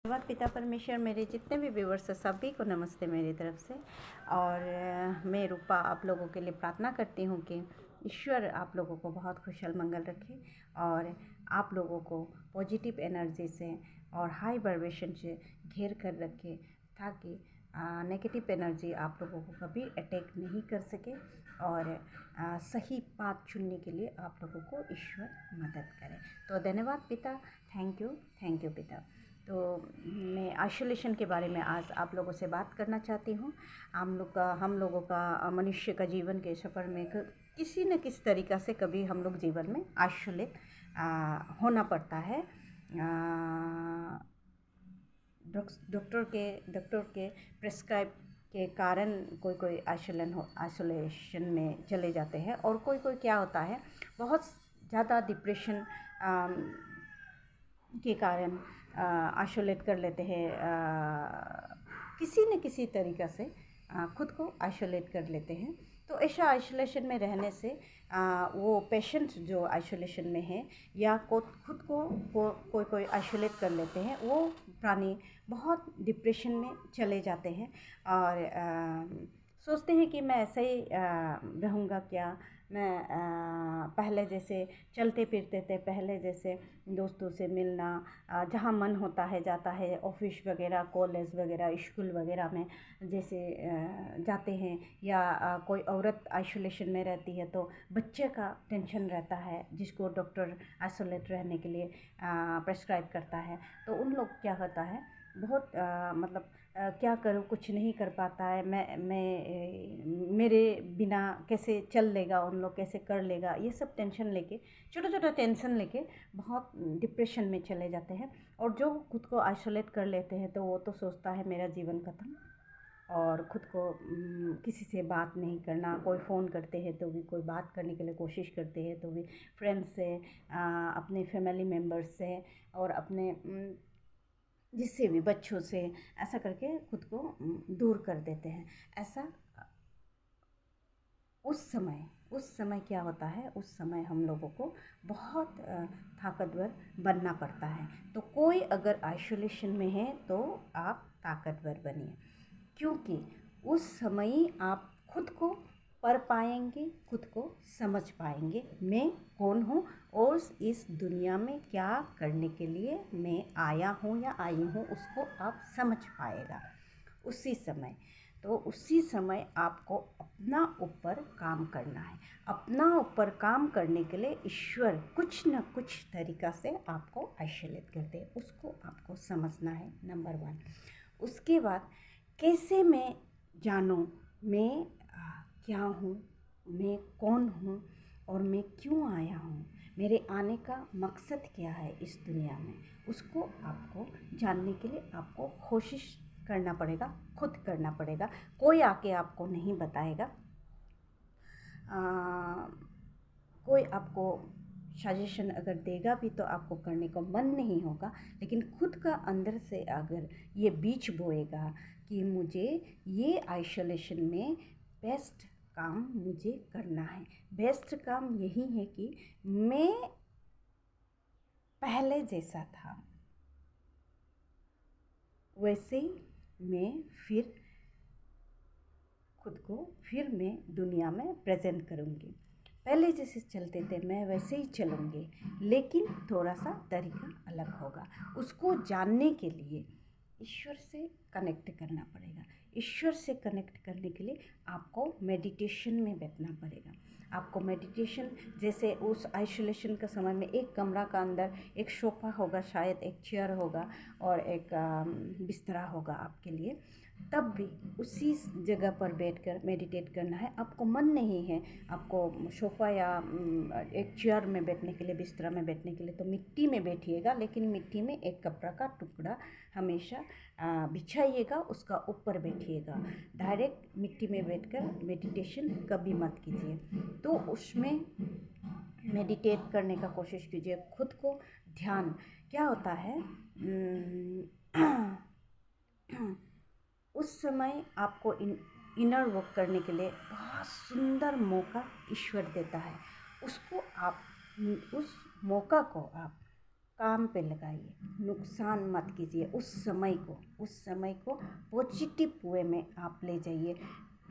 धन्यवाद पिता परमेश्वर। मेरे जितने भी व्यूवर्स हैं सभी को नमस्ते मेरी तरफ से। और मैं रूपा आप लोगों के लिए प्रार्थना करती हूँ कि ईश्वर आप लोगों को बहुत खुशहाल मंगल रखे और आप लोगों को पॉजिटिव एनर्जी से और हाई वाइब्रेशन से घेर कर रखे, ताकि नेगेटिव एनर्जी आप लोगों को कभी अटैक नहीं कर सके और सही बात चुनने के लिए आप लोगों को ईश्वर मदद करे। तो धन्यवाद पिता, थैंक यू पिता। तो मैं आइसोलेशन के बारे में आज आप लोगों से बात करना चाहती हूँ। हम लोगों का मनुष्य का जीवन के सफ़र में किसी न किसी तरीक़ा से कभी हम लोग जीवन में आइसोलेट होना पड़ता है। डॉक्टर के प्रेस्क्राइब के कारण कोई आइसोलेशन में चले जाते हैं, और कोई क्या होता है बहुत ज़्यादा डिप्रेशन के कारण आइसोलेट कर लेते हैं, किसी न किसी तरीक़ा से खुद को आइसोलेट कर लेते हैं। तो ऐसा आइसोलेशन में रहने से वो पेशेंट जो आइसोलेशन में है या खुद को कोई आइसोलेट कर लेते हैं, वो प्राणी बहुत डिप्रेशन में चले जाते हैं और सोचते हैं कि मैं ऐसे ही रहूँगा क्या, मैं पहले जैसे चलते फिरते थे, पहले जैसे दोस्तों से मिलना, जहाँ मन होता है जाता है, ऑफिस वगैरह, कॉलेज वगैरह, स्कूल वगैरह में जैसे जाते हैं, या कोई औरत आइसोलेशन में रहती है तो बच्चे का टेंशन रहता है जिसको डॉक्टर आइसोलेट रहने के लिए प्रेस्क्राइब करता है। तो उन लोग क्या होता है बहुत क्या करूँ, कुछ नहीं कर पाता है, मेरे बिना कैसे चल लेगा, उन लोग कैसे कर लेगा, ये सब टेंशन लेके, छोटा टेंशन लेके बहुत डिप्रेशन में चले जाते हैं। और जो खुद को आइसोलेट कर लेते हैं तो वो तो सोचता है मेरा जीवन खत्म, और ख़ुद को किसी से बात नहीं करना, कोई फ़ोन करते हैं तो भी, कोई बात करने के लिए कोशिश करते हैं तो भी फ्रेंड्स से, अपने फैमिली मेम्बर्स से और अपने जिससे भी बच्चों से, ऐसा करके खुद को दूर कर देते हैं। ऐसा उस समय क्या होता है, उस समय हम लोगों को बहुत ताकतवर बनना पड़ता है। तो कोई अगर आइसोलेशन में है तो आप ताकतवर बनिए, क्योंकि उस समय ही आप खुद को पढ़ पाएंगे, खुद को समझ पाएंगे मैं कौन हूँ और इस दुनिया में क्या करने के लिए मैं आया हूँ या आई हूँ, उसको आप समझ पाएगा उसी समय। तो उसी समय आपको अपना ऊपर काम करना है। अपना ऊपर काम करने के लिए ईश्वर कुछ न कुछ तरीक़ा से आपको आइसोलेट करते हैं, उसको आपको समझना है, नंबर 1। उसके बाद कैसे मैं जानूँ मैं क्या हूँ, मैं कौन हूँ और मैं क्यों आया हूँ, मेरे आने का मकसद क्या है इस दुनिया में, उसको आपको जानने के लिए आपको कोशिश करना पड़ेगा, खुद करना पड़ेगा। कोई आके आपको नहीं बताएगा, कोई आपको सजेशन अगर देगा भी तो आपको करने को मन नहीं होगा। लेकिन खुद का अंदर से अगर ये बीज बोएगा कि मुझे ये आइसोलेशन में बेस्ट काम मुझे करना है, बेस्ट काम यही है कि मैं पहले जैसा था वैसे ही मैं फिर खुद को मैं दुनिया में प्रेजेंट करूँगी। पहले जैसे चलते थे मैं वैसे ही चलूँगी, लेकिन थोड़ा सा तरीका अलग होगा। उसको जानने के लिए ईश्वर से कनेक्ट करना पड़ेगा। ईश्वर से कनेक्ट करने के लिए आपको मेडिटेशन में बैठना पड़ेगा। आपको मेडिटेशन, जैसे उस आइसोलेशन के समय में एक कमरा का अंदर एक सोफ़ा होगा, शायद एक चेयर होगा और एक बिस्तरा होगा आपके लिए, तब भी उसी जगह पर बैठकर मेडिटेट करना है। आपको मन नहीं है आपको सोफ़ा या एक चेयर में बैठने के लिए, बिस्तरा में बैठने के लिए, तो मिट्टी में बैठिएगा, लेकिन मिट्टी में एक कपड़ा का टुकड़ा हमेशा बिछाइएगा, उसका ऊपर बैठिएगा। डायरेक्ट मिट्टी में बैठकर मेडिटेशन कभी मत कीजिए। तो उसमें मेडिटेट करने का कोशिश कीजिए। खुद को ध्यान क्या होता है, उस समय आपको इनर वर्क करने के लिए बहुत सुंदर मौका ईश्वर देता है। उसको आप, उस मौका को आप काम पे लगाइए, नुकसान मत कीजिए। उस समय को पॉजिटिव वे में आप ले जाइए।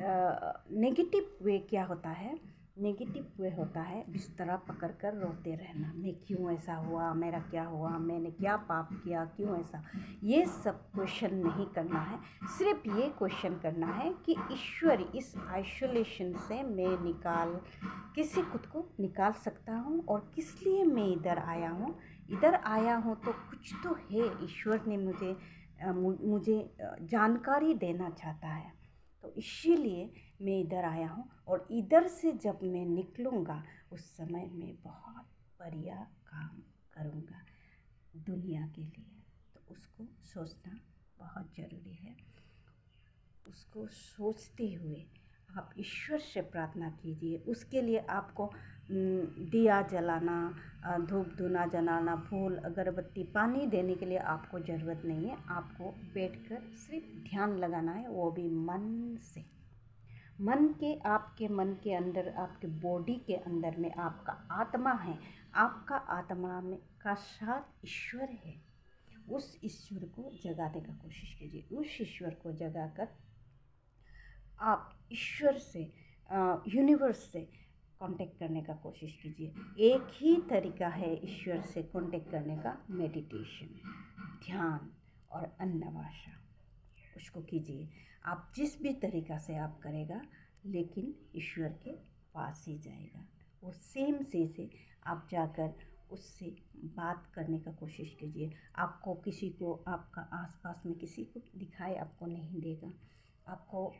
नेगेटिव वे क्या होता है? नेगेटिव वे होता है बिस्तरा पकड़ कर रोते रहना, मैं क्यों ऐसा हुआ, मेरा क्या हुआ, मैंने क्या पाप किया, क्यों ऐसा। ये सब क्वेश्चन नहीं करना है। सिर्फ ये क्वेश्चन करना है कि ईश्वर, इस आइसोलेशन से मैं कैसे खुद को निकाल सकता हूँ, और किस लिए मैं इधर आया हूँ। इधर आया हूँ तो कुछ तो है, ईश्वर ने मुझे जानकारी देना चाहता है, तो इसीलिए मैं इधर आया हूँ। और इधर से जब मैं निकलूँगा उस समय मैं बहुत बढ़िया काम करूँगा दुनिया के लिए। तो उसको सोचना बहुत ज़रूरी है। उसको सोचते हुए आप ईश्वर से प्रार्थना कीजिए। उसके लिए आपको दिया जलाना, धूप धुना जलाना, फूल अगरबत्ती, पानी देने के लिए आपको ज़रूरत नहीं है। आपको बैठकर सिर्फ ध्यान लगाना है, वो भी मन से। आपके मन के अंदर, आपके बॉडी के अंदर में आपका आत्मा है। आपका आत्मा में का साथ ईश्वर है। उस ईश्वर को जगाने का कोशिश कीजिए। उस ईश्वर को जगाकर आप ईश्वर से, यूनिवर्स से कांटेक्ट करने का कोशिश कीजिए। एक ही तरीका है ईश्वर से कांटेक्ट करने का, मेडिटेशन, ध्यान और अन्नवाशा। उसको कीजिए। आप जिस भी तरीका से आप करेगा, लेकिन ईश्वर के पास ही जाएगा। वो सेम चीज़ है। आप जाकर उससे बात करने का कोशिश कीजिए। आपको किसी को, आपका आसपास में किसी को दिखाई आपको नहीं देगा। आपको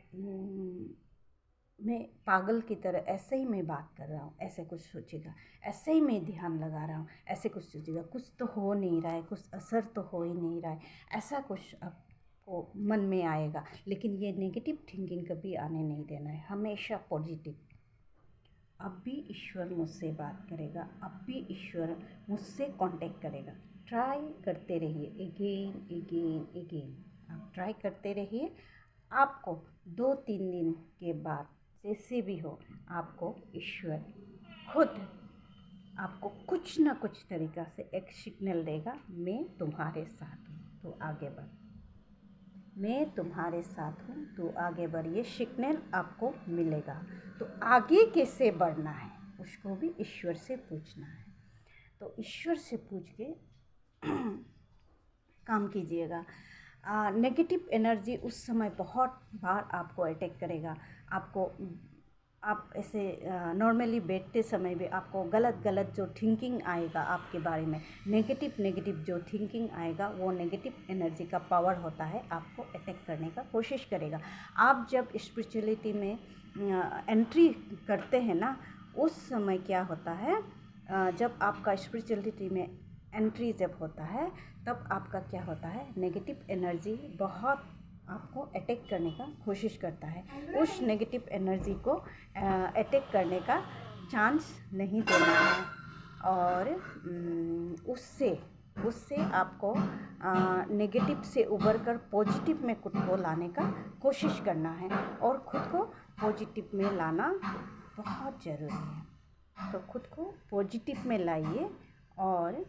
मैं पागल की तरह ऐसे ही मैं बात कर रहा हूँ, ऐसे कुछ सोचेगा। ऐसे ही मैं ध्यान लगा रहा हूँ, ऐसे कुछ सोचेगा। कुछ तो हो नहीं रहा है, कुछ असर तो हो ही नहीं रहा है, ऐसा कुछ आपको मन में आएगा। लेकिन ये नेगेटिव थिंकिंग कभी आने नहीं देना है, हमेशा पॉजिटिव। अब भी ईश्वर मुझसे बात करेगा, अब भी ईश्वर मुझसे कांटेक्ट करेगा। ट्राई करते रहिए, अगेन आप ट्राई करते रहिए। आपको 2-3 दिन के बाद जैसे भी हो, आपको ईश्वर खुद आपको कुछ ना कुछ तरीका से एक सिग्नल देगा, मैं तुम्हारे साथ हूँ, तो आगे बढ़। मैं तुम्हारे साथ हूँ, तो आगे बढ़। ये सिग्नल आपको मिलेगा। तो आगे कैसे बढ़ना है उसको भी ईश्वर से पूछना है। तो ईश्वर से पूछ के काम कीजिएगा। नेगेटिव एनर्जी उस समय बहुत बार आपको अटैक करेगा। आप ऐसे नॉर्मली बैठते समय भी आपको गलत जो थिंकिंग आएगा आपके बारे में, नेगेटिव जो थिंकिंग आएगा, वो नेगेटिव एनर्जी का पावर होता है, आपको अटैक करने का कोशिश करेगा। आप जब स्पिरिचुअलिटी में एंट्री करते हैं ना, उस समय क्या होता है, जब आपका स्पिरिचुअलिटी में एंट्री जब होता है, तब आपका क्या होता है, नेगेटिव एनर्जी बहुत आपको अटैक करने का कोशिश करता है। उस नेगेटिव एनर्जी को अटैक करने का चांस नहीं देना है, और उससे आपको नेगेटिव से उबर कर पॉजिटिव में खुद को लाने का कोशिश करना है। और खुद को पॉजिटिव में लाना बहुत ज़रूरी है। तो खुद को पॉजिटिव में लाइए, और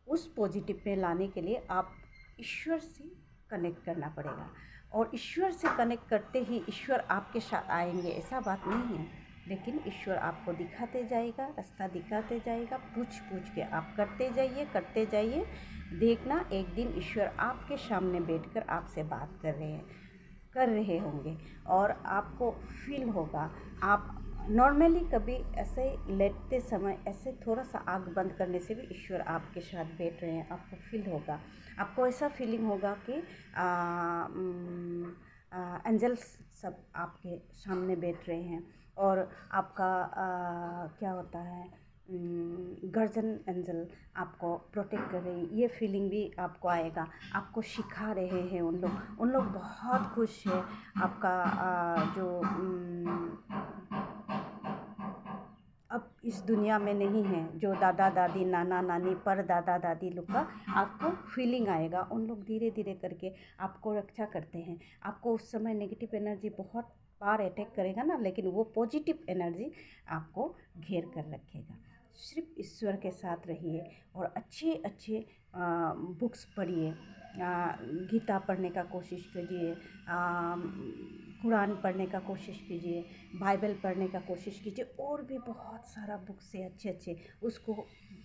उस पॉजिटिव में लाने के लिए आप ईश्वर से कनेक्ट करना पड़ेगा। और ईश्वर से कनेक्ट करते ही ईश्वर आपके साथ आएंगे, ऐसा बात नहीं है। लेकिन ईश्वर आपको दिखाते जाएगा, रास्ता दिखाते जाएगा। पूछ के आप करते जाइए। देखना, एक दिन ईश्वर आपके सामने बैठकर आपसे बात कर रहे होंगे, और आपको फील होगा। आप नॉर्मली कभी ऐसे लेटते समय ऐसे थोड़ा सा आँख बंद करने से भी ईश्वर आपके साथ बैठ रहे हैं, आपको फील होगा। आपको ऐसा फीलिंग होगा कि एंजल्स सब आपके सामने बैठ रहे हैं, और आपका क्या होता है, गार्जियन एंजल आपको प्रोटेक्ट कर रही है, ये फीलिंग भी आपको आएगा। आपको सिखा रहे हैं उन लोग बहुत खुश है। आपका जो अब इस दुनिया में नहीं है, जो दादा दादी, नाना नानी, पर दादा दादी लोग का आपको फीलिंग आएगा। उन लोग धीरे धीरे करके आपको रक्षा करते हैं। आपको उस समय नेगेटिव एनर्जी बहुत बार अटैक करेगा ना, लेकिन वो पॉजिटिव एनर्जी आपको घेर कर रखेगा। सिर्फ ईश्वर के साथ रहिए और अच्छे अच्छे बुक्स पढ़िए। गीता पढ़ने का कोशिश कीजिए, कुरान पढ़ने का कोशिश कीजिए, बाइबल पढ़ने का कोशिश कीजिए, और भी बहुत सारा बुक्स है अच्छे अच्छे, उसको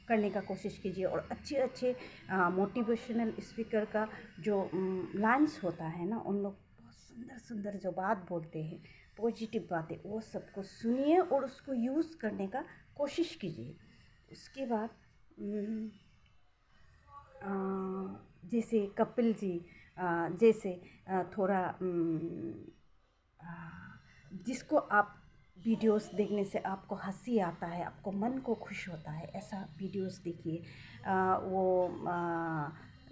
करने का कोशिश कीजिए। और अच्छे अच्छे मोटिवेशनल स्पीकर का जो लाइन्स होता है ना, उन लोग बहुत सुंदर सुंदर जो बात बोलते हैं, पॉजिटिव बातें, वो सबको सुनिए और उसको यूज़ करने का कोशिश कीजिए। उसके बाद जैसे कपिल जी, जैसे थोड़ा जिसको आप वीडियोस देखने से आपको हंसी आता है, आपको मन को खुश होता है, ऐसा वीडियोस देखिए। वो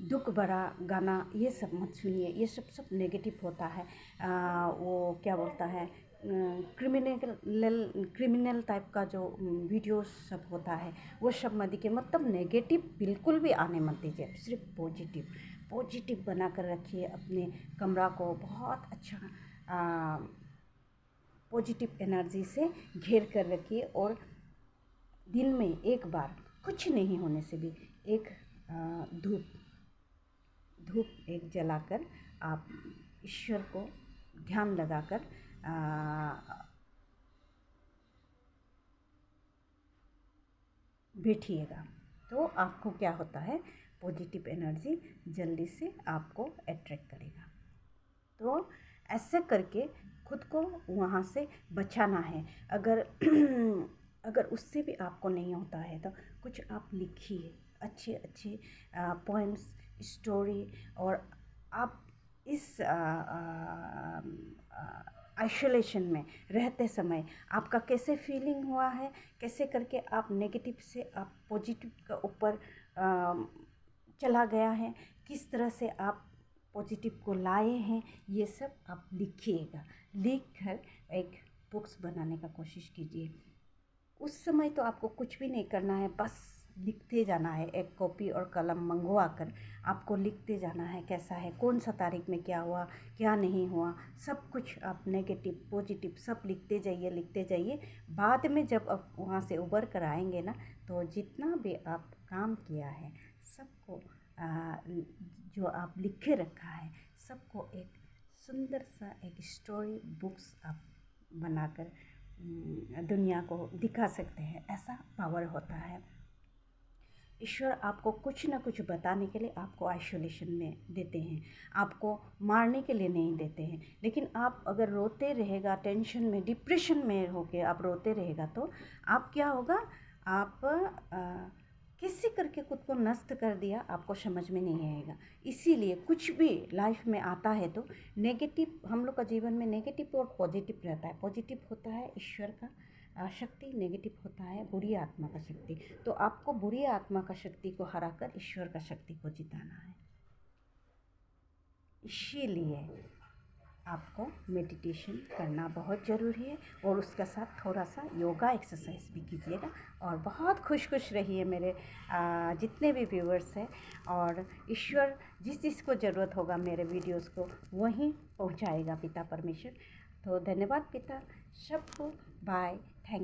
दुख भरा गाना ये सब मत सुनिए, ये सब नेगेटिव होता है। वो क्या बोलता है, क्रिमिनल टाइप का जो वीडियोस सब होता है, वो सब मत देखिए। मतलब नेगेटिव बिल्कुल भी आने मत दीजिए, सिर्फ पॉजिटिव पॉजिटिव बना कर रखिए। अपने कमरा को बहुत अच्छा पॉजिटिव एनर्जी से घेर कर रखिए। और दिन में एक बार, कुछ नहीं होने से भी, एक धूप एक जलाकर आप ईश्वर को ध्यान लगाकर बैठिएगा। तो आपको क्या होता है, पॉजिटिव एनर्जी जल्दी से आपको अट्रैक्ट करेगा। तो ऐसे करके खुद को वहाँ से बचाना है। अगर अगर उससे भी आपको नहीं होता है तो कुछ आप लिखिए, अच्छे अच्छे पोएम्स, स्टोरी। और आप इस आइसोलेशन में रहते समय आपका कैसे फीलिंग हुआ है, कैसे करके आप नेगेटिव से आप पॉजिटिव के ऊपर चला गया है, किस तरह से आप पॉजिटिव को लाए हैं, ये सब आप लिखिएगा। लिख कर एक बुक्स बनाने का कोशिश कीजिए। उस समय तो आपको कुछ भी नहीं करना है, बस लिखते जाना है। एक कॉपी और कलम मंगवा कर आपको लिखते जाना है, कैसा है, कौन सा तारीख में क्या हुआ, क्या नहीं हुआ, सब कुछ आप नेगेटिव पॉजिटिव सब लिखते जाइए। बाद में जब आप वहाँ से उबर कर आएंगे ना, तो जितना भी आप काम किया है सबको, जो आप लिखे रखा है सबको एक सुंदर सा एक स्टोरी बुक्स आप बनाकर दुनिया को दिखा सकते हैं। ऐसा पावर होता है। ईश्वर आपको कुछ ना कुछ बताने के लिए आपको आइसोलेशन में देते हैं, आपको मारने के लिए नहीं देते हैं। लेकिन आप अगर रोते रहेगा, टेंशन में, डिप्रेशन में होके आप रोते रहेगा, तो आप क्या होगा, आप किसी करके खुद को नष्ट कर दिया, आपको समझ में नहीं आएगा। इसीलिए कुछ भी लाइफ में आता है तो नेगेटिव, हम लोग का जीवन में नेगेटिव और पॉजिटिव रहता है। पॉजिटिव होता है ईश्वर का शक्ति, नेगेटिव होता है बुरी आत्मा का शक्ति। तो आपको बुरी आत्मा का शक्ति को हराकर ईश्वर का शक्ति को जिताना है। इसीलिए आपको मेडिटेशन करना बहुत ज़रूरी है, और उसके साथ थोड़ा सा योगा एक्सरसाइज भी कीजिएगा। और बहुत खुश रहिए मेरे जितने भी व्यूअर्स हैं। और ईश्वर जिस जिसको ज़रूरत होगा मेरे वीडियोस को वहीं पहुंचाएगा पिता परमेश्वर। तो धन्यवाद पिता सबको। बाय। थैंक